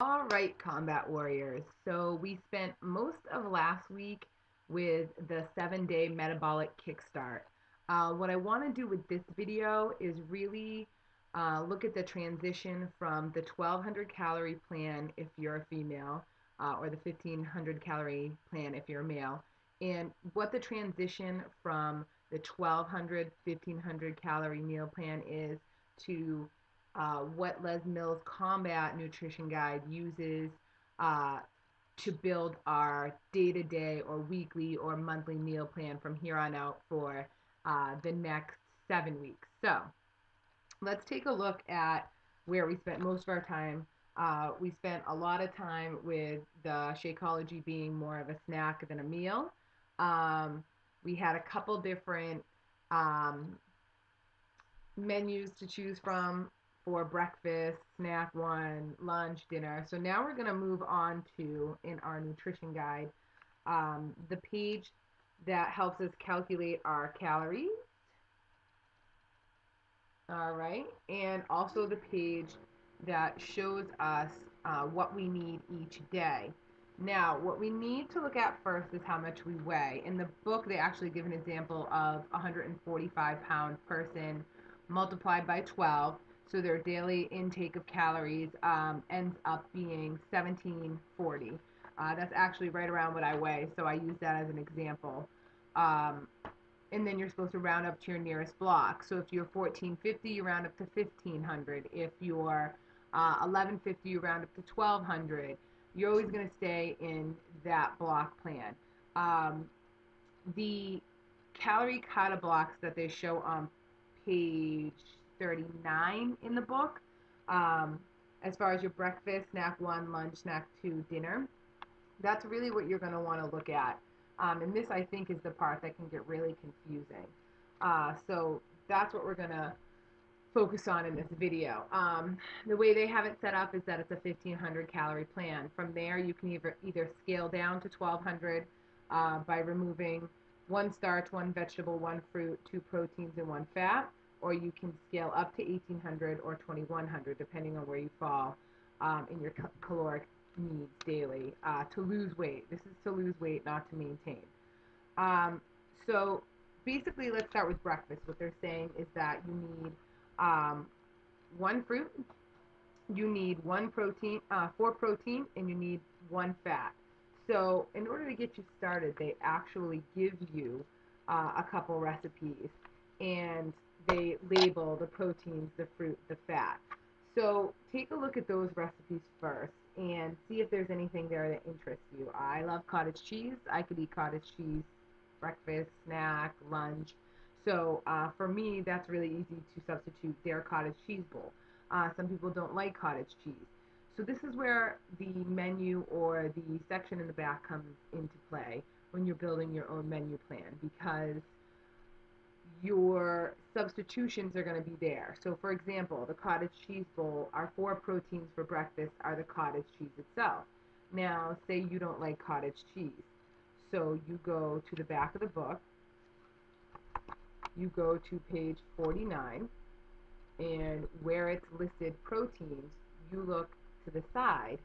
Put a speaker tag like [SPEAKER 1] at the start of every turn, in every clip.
[SPEAKER 1] All right, combat warriors. So we spent most of last week with the 7-day metabolic kickstart. What I want to do with this video is really look at the transition from the 1200 calorie plan if you're a female, or the 1500 calorie plan if you're a male, and what the transition from the 1200, 1500 calorie meal plan is to what Les Mills Combat Nutrition Guide uses uh, to build our day-to-day or weekly or monthly meal plan from here on out for the next 7 weeks. So let's take a look at where we spent most of our time. We spent a lot of time with the Shakeology being more of a snack than a meal. We had a couple different um, menus to choose from for breakfast, snack one, lunch, dinner. So now we're going to move on to, in our nutrition guide, the page that helps us calculate our calories. All right. And also the page that shows us what we need each day. Now, what we need to look at first is how much we weigh. In the book, they actually give an example of a 145-pound person multiplied by 12. So their daily intake of calories ends up being 1740. That's actually right around what I weigh, so I use that as an example. Um, and then you're supposed to round up to your nearest block. So if you're 1450, you round up to 1500. If you're 1150, you round up to 1200. You're always going to stay in that block plan. Um, the calorie kata blocks that they show on page 39 in the book, um, as far as your breakfast, snack one, lunch, snack two, dinner, that's really what you're going to want to look at. And this, I think, is the part that can get really confusing. So that's what we're going to focus on in this video. The way they have it set up is that it's a 1500 calorie plan. From there, you can either scale down to 1200 by removing one starch, one vegetable, one fruit, two proteins, and one fat, or you can scale up to 1800 or 2100, depending on where you fall in your caloric needs daily to lose weight. This is to lose weight, not to maintain. Um, so basically, let's start with breakfast. What they're saying is that you need um, one fruit, you need four protein, and you need one fat. So in order to get you started, they actually give you a couple recipes, and they label the proteins, the fruit, the fat. So take a look at those recipes first and see if there's anything there that interests you. I love cottage cheese. I could eat cottage cheese breakfast, snack, lunch. So for me, that's really easy to substitute their cottage cheese bowl. Some people don't like cottage cheese. So this is where the menu or the section in the back comes into play when you're building your own menu plan, because your substitutions are going to be there. So for example, the cottage cheese bowl, our four proteins for breakfast are the cottage cheese itself. Now, say you don't like cottage cheese. So you go to the back of the book, you go to page 49, and where it's listed proteins, you look to the side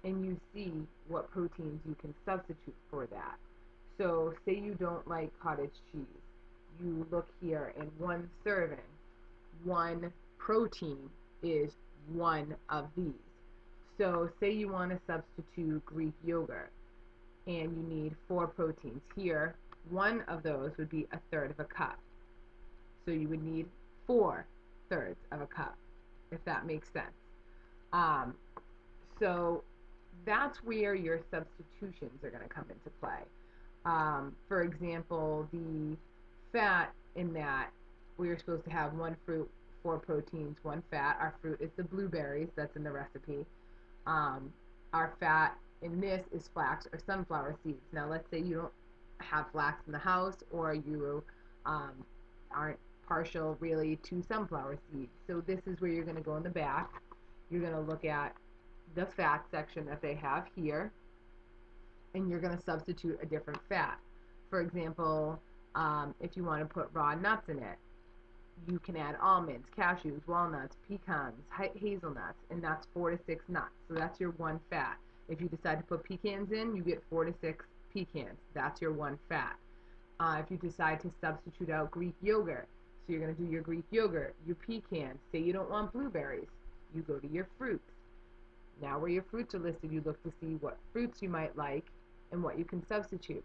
[SPEAKER 1] and you see what proteins you can substitute for that. So say you don't like cottage cheese. You look here, and one serving, one protein is one of these. So say you want to substitute Greek yogurt and you need four proteins. Here, one of those would be a third of a cup. So you would need 4/3 of a cup, if that makes sense. Um, so that's where your substitutions are going to come into play. For example, the fat in that, we are supposed to have one fruit, four proteins, one fat. Our fruit is the blueberries that's in the recipe. Um, our fat in this is flax or sunflower seeds. Now, let's say you don't have flax in the house, or you um, aren't partial really to sunflower seeds. So this is where you're going to go in the back. You're going to look at the fat section that they have here, and you're going to substitute a different fat. For example, if you want to put raw nuts in it, You can add almonds, cashews, walnuts, pecans, hazelnuts, and that's 4 to 6 nuts. So that's your one fat. If you decide to put pecans in, you get 4 to 6 pecans. That's your one fat. If you decide to substitute out Greek yogurt, so you're going to do your Greek yogurt, your pecans. Say you don't want blueberries, you go to your fruits. Now where your fruits are listed, you look to see what fruits you might like and what you can substitute.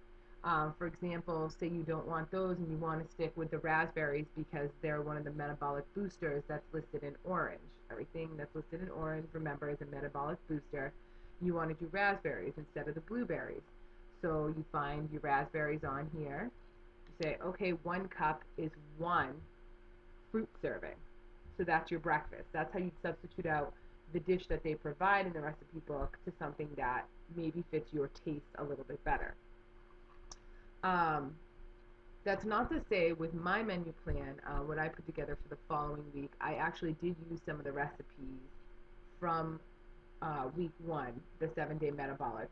[SPEAKER 1] For example, say you don't want those and you want to stick with the raspberries because they're one of the metabolic boosters that's listed in orange. Everything that's listed in orange, remember, is a metabolic booster. You want to do raspberries instead of the blueberries. So you find your raspberries on here. You say, okay, 1 cup is 1 fruit serving. So that's your breakfast. That's how you substitute out the dish that they provide in the recipe book to something that maybe fits your taste a little bit better. Um, that's not to say with my menu plan, what I put together for the following week, I actually did use some of the recipes from week 1, the 7-day metabolic.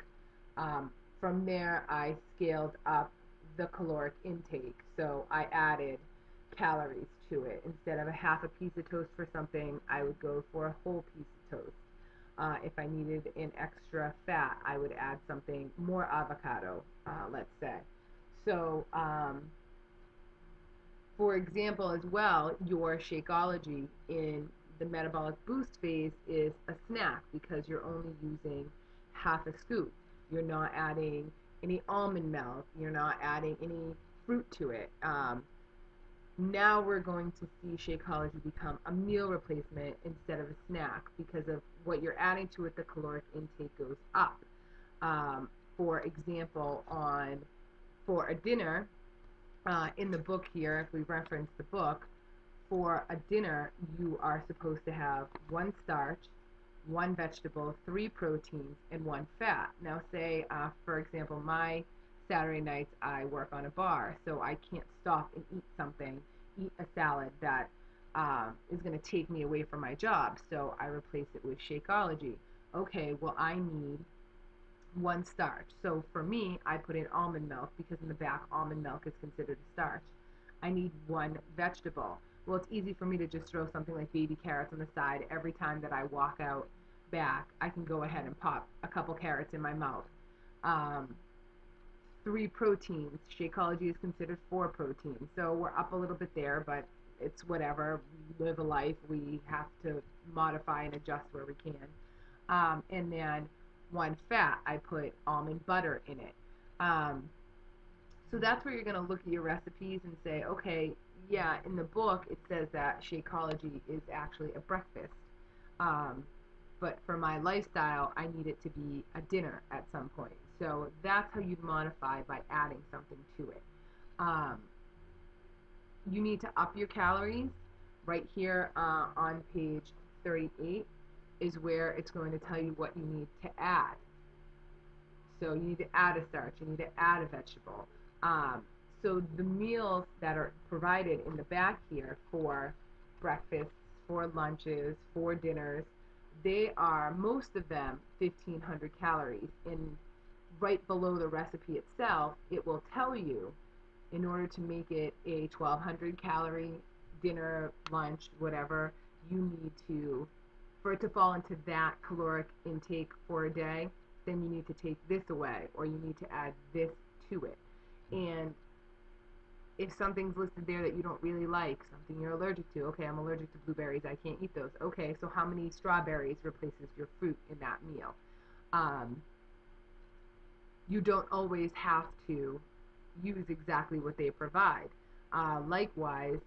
[SPEAKER 1] Um, from there, I scaled up the caloric intake. So I added calories to it. Instead of a half a piece of toast for something, I would go for a whole piece of toast. If I needed an extra fat, I would add something more avocado, let's say. So, for example, as well, your Shakeology in the metabolic boost phase is a snack because you're only using half a scoop. You're not adding any almond milk. You're not adding any fruit to it. Now we're going to see Shakeology become a meal replacement instead of a snack because of what you're adding to it. The caloric intake goes up. For example, for a dinner, in the book here, if we reference the book, for a dinner, you are supposed to have 1 starch, 1 vegetable, 3 proteins, and 1 fat. Now, say, for example, my Saturday nights I work on a bar, so I can't stop and eat a salad that is going to take me away from my job, so I replace it with Shakeology. Okay, well, I need 1 starch. So for me, I put in almond milk because in the back, almond milk is considered a starch. I need 1 vegetable. Well, it's easy for me to just throw something like baby carrots on the side. Every time that I walk out back, I can go ahead and pop a couple carrots in my mouth. Um, 3 proteins. Shakeology is considered 4 proteins. So we're up a little bit there, but it's whatever. We live a life. We have to modify and adjust where we can. And then 1 fat, I put almond butter in it. Um, so that's where you're going to look at your recipes and say, okay, yeah, in the book it says that Shakeology is actually a breakfast. Um, but for my lifestyle, I need it to be a dinner at some point. So that's how you'd modify by adding something to it. Um, you need to up your calories. Right here on page 38 is where it's going to tell you what you need to add. So you need to add a starch, you need to add a vegetable. Um, so the meals that are provided in the back here for breakfasts, for lunches, for dinners, they are, most of them, 1,500 calories. And right below the recipe itself, it will tell you, in order to make it a 1,200 calorie dinner, lunch, whatever, you need to, for it to fall into that caloric intake for a day, then you need to take this away or you need to add this to it. And if something's listed there that you don't really like, something you're allergic to, okay, I'm allergic to blueberries, I can't eat those. Okay, so how many strawberries replaces your fruit in that meal? Um, you don't always have to use exactly what they provide. Likewise,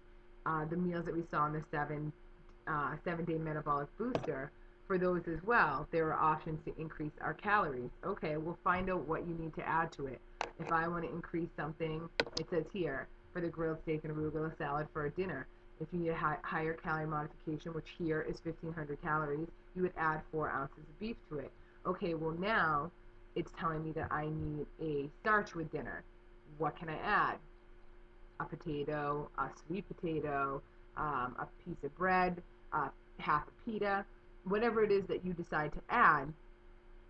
[SPEAKER 1] the meals that we saw in the 7-day metabolic booster, for those as well, there are options to increase our calories. Okay, we'll find out what you need to add to it. If I want to increase something, it says here, for the grilled steak and arugula salad for a dinner, if you need a higher calorie modification, which here is 1,500 calories, you would add 4 ounces of beef to it. Okay, well now it's telling me that I need a starch with dinner. What can I add? A potato, a sweet potato, a piece of bread, half a pita, whatever it is that you decide to add,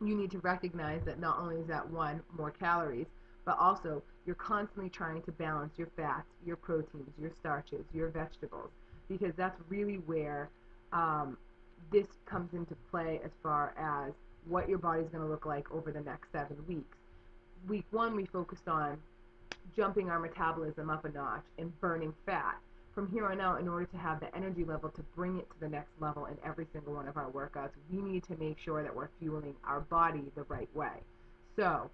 [SPEAKER 1] you need to recognize that not only is that one, more calories, but also you're constantly trying to balance your fats, your proteins, your starches, your vegetables. because that's really where um, this comes into play as far as what your body's going to look like over the next 7 weeks. Week one, we focused on jumping our metabolism up a notch and burning fat. From here on out, in order to have the energy level to bring it to the next level in every single one of our workouts, we need to make sure that we're fueling our body the right way. So,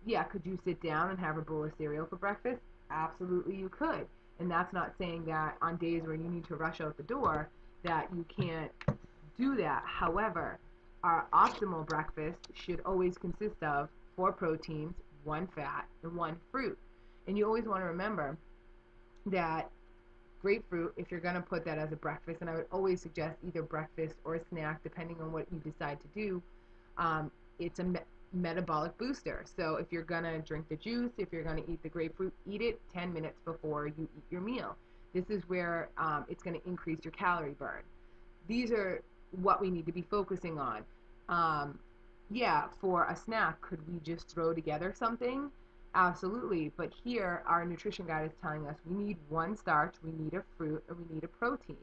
[SPEAKER 1] yeah, could you sit down and have a bowl of cereal for breakfast? Absolutely, you could. And that's not saying that on days where you need to rush out the door that you can't do that. However, our optimal breakfast should always consist of 4 proteins, 1 fat, and 1 fruit. And you always want to remember that grapefruit, if you're going to put that as a breakfast, and I would always suggest either breakfast or a snack, depending on what you decide to do, it's a metabolic booster. So if you're going to drink the juice, if you're going to eat the grapefruit, eat it 10 minutes before you eat your meal. This is where it's going to increase your calorie burn. These are what we need to be focusing on. Um, yeah, for a snack, could we just throw together something? Absolutely. But here, our nutrition guide is telling us we need 1 starch, we need a fruit, and we need a protein.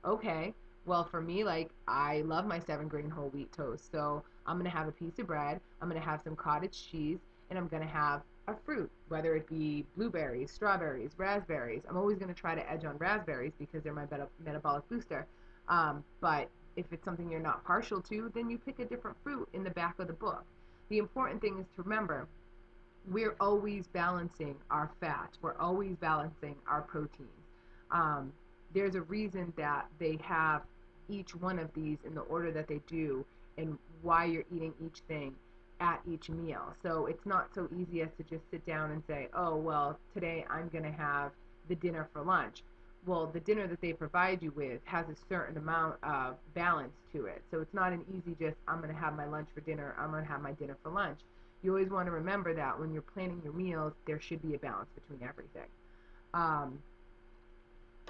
[SPEAKER 1] Okay, well, for me, like, I love my 7 grain whole wheat toast. So I'm going to have a piece of bread, I'm going to have some cottage cheese, and I'm going to have a fruit, whether it be blueberries, strawberries, raspberries. I'm always going to try to edge on raspberries because they're my metabolic booster. But if it's something you're not partial to, then you pick a different fruit in the back of the book. The important thing is to remember we're always balancing our fats, we're always balancing our proteins. Um, there's a reason that they have each one of these in the order that they do and why you're eating each thing at each meal. So it's not so easy as to just sit down and say, oh, well, today I'm going to have the dinner for lunch. Well, the dinner that they provide you with has a certain amount of balance to it. So it's not an easy just, I'm going to have my lunch for dinner, I'm going to have my dinner for lunch. You always want to remember that when you're planning your meals, there should be a balance between everything. Um,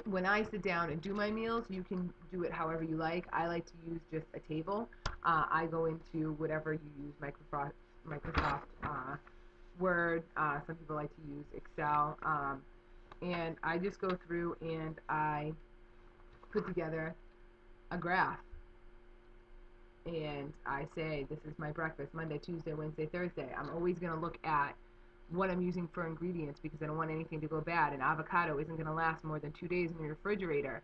[SPEAKER 1] when I sit down and do my meals, you can do it however you like. I like to use just a table. I go into whatever you use, Microsoft Word. Some people like to use Excel. And I just go through and I put together a graph. And I say, this is my breakfast, Monday, Tuesday, Wednesday, Thursday. I'm always going to look at what I'm using for ingredients because I don't want anything to go bad. An avocado isn't going to last more than 2 days in your refrigerator.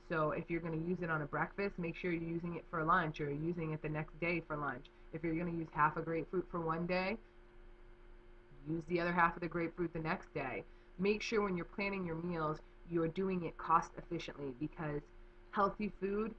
[SPEAKER 1] So if you're going to use it on a breakfast, make sure you're using it for lunch or you're using it the next day for lunch. If you're going to use half a grapefruit for one day, use the other half of the grapefruit the next day. Make sure when you're planning your meals, you're doing it cost efficiently because healthy food,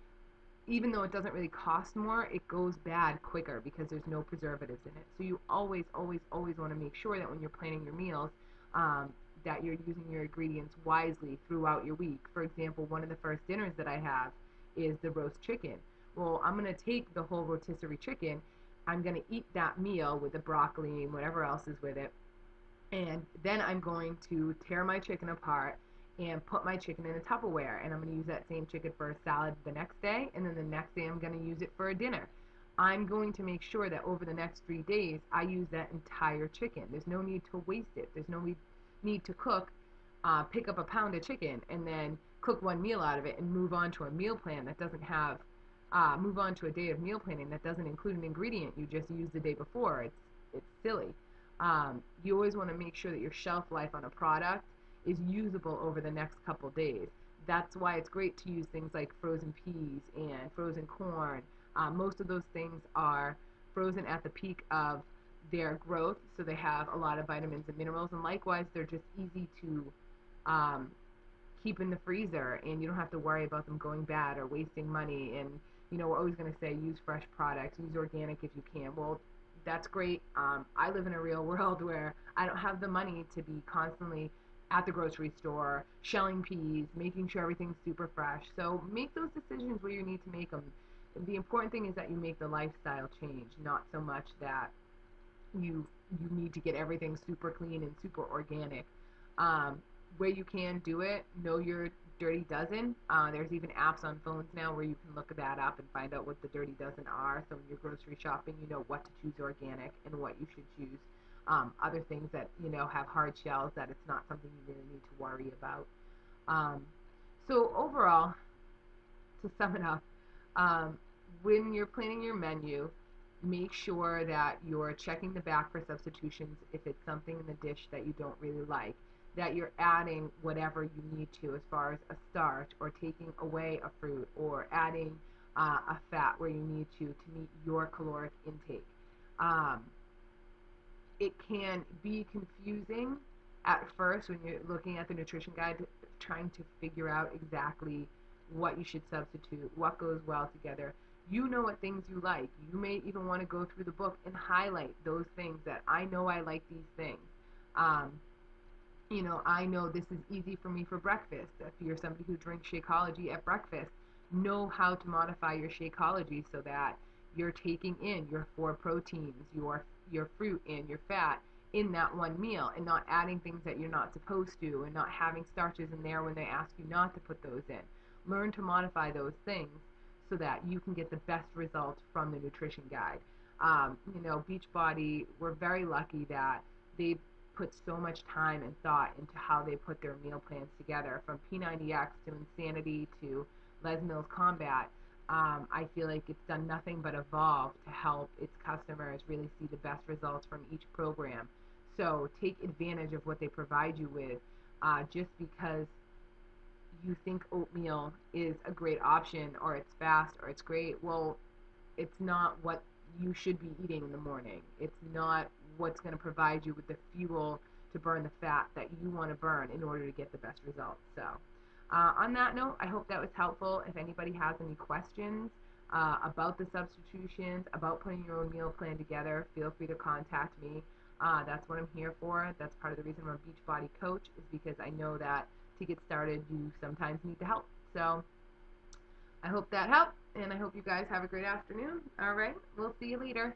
[SPEAKER 1] even though it doesn't really cost more, it goes bad quicker because there's no preservatives in it. So you always, always, always want to make sure that when you're planning your meals, that you're using your ingredients wisely throughout your week. For example, one of the first dinners that I have is the roast chicken. Well, I'm going to take the whole rotisserie chicken, I'm going to eat that meal with the broccoli and whatever else is with it, and then I'm going to tear my chicken apart and put my chicken in a Tupperware. And I'm going to use that same chicken for a salad the next day. And then the next day I'm going to use it for a dinner. I'm going to make sure that over the next 3 days I use that entire chicken. There's no need to waste it. There's no need to cook, pick up a pound of chicken and then cook one meal out of it and move on to a meal plan that doesn't have, move on to a day of meal planning that doesn't include an ingredient you just used the day before. It's silly. You always want to make sure that your shelf life on a product is usable over the next couple days. That's why it's great to use things like frozen peas and frozen corn. Most of those things are frozen at the peak of their growth, so they have a lot of vitamins and minerals, and likewise, they're just easy to um, keep in the freezer, and you don't have to worry about them going bad or wasting money. And we're always going to say use fresh products, use organic if you can. Well, that's great. I live in a real world where I don't have the money to be constantly at the grocery store, shelling peas, making sure everything's super fresh. So make those decisions where you need to make them. The important thing is that you make the lifestyle change, not so much that you need to get everything super clean and super organic. Um, where you can do it, know your dirty dozen. There's even apps on phones now where you can look that up and find out what the dirty dozen are. So when you're grocery shopping, you know what to choose organic and what you should choose. Other things that have hard shells that it's not something you really need to worry about. Um, So overall, to sum it up, um, when you're planning your menu, make sure that you're checking the back for substitutions if it's something in the dish that you don't really like, that you're adding whatever you need to as far as a starch or taking away a fruit or adding a fat where you need to meet your caloric intake. Um, it can be confusing at first when you're looking at the nutrition guide, trying to figure out exactly what you should substitute, what goes well together. You know what things you like. You may even want to go through the book and highlight those things that I know I like these things. Um, I know this is easy for me for breakfast. If you're somebody who drinks Shakeology at breakfast, know how to modify your Shakeology so that you're taking in your four proteins, your fruit and your fat in that one meal and not adding things that you're not supposed to and not having starches in there when they ask you not to put those in. Learn to modify those things so that you can get the best results from the nutrition guide. Beachbody, we're very lucky that they put so much time and thought into how they put their meal plans together, from P90X to Insanity to Les Mills Combat. I feel like it's done nothing but evolve to help its customers really see the best results from each program. So take advantage of what they provide you with. Just because you think oatmeal is a great option or it's fast or it's great, well, it's not what you should be eating in the morning. It's not what's going to provide you with the fuel to burn the fat that you want to burn in order to get the best results. So, on that note, I hope that was helpful. If anybody has any questions about the substitutions, about putting your own meal plan together, feel free to contact me. That's what I'm here for. That's part of the reason I'm a Beachbody coach, is because I know that to get started, you sometimes need the help. So, I hope that helped, and I hope you guys have a great afternoon. All right, we'll see you later.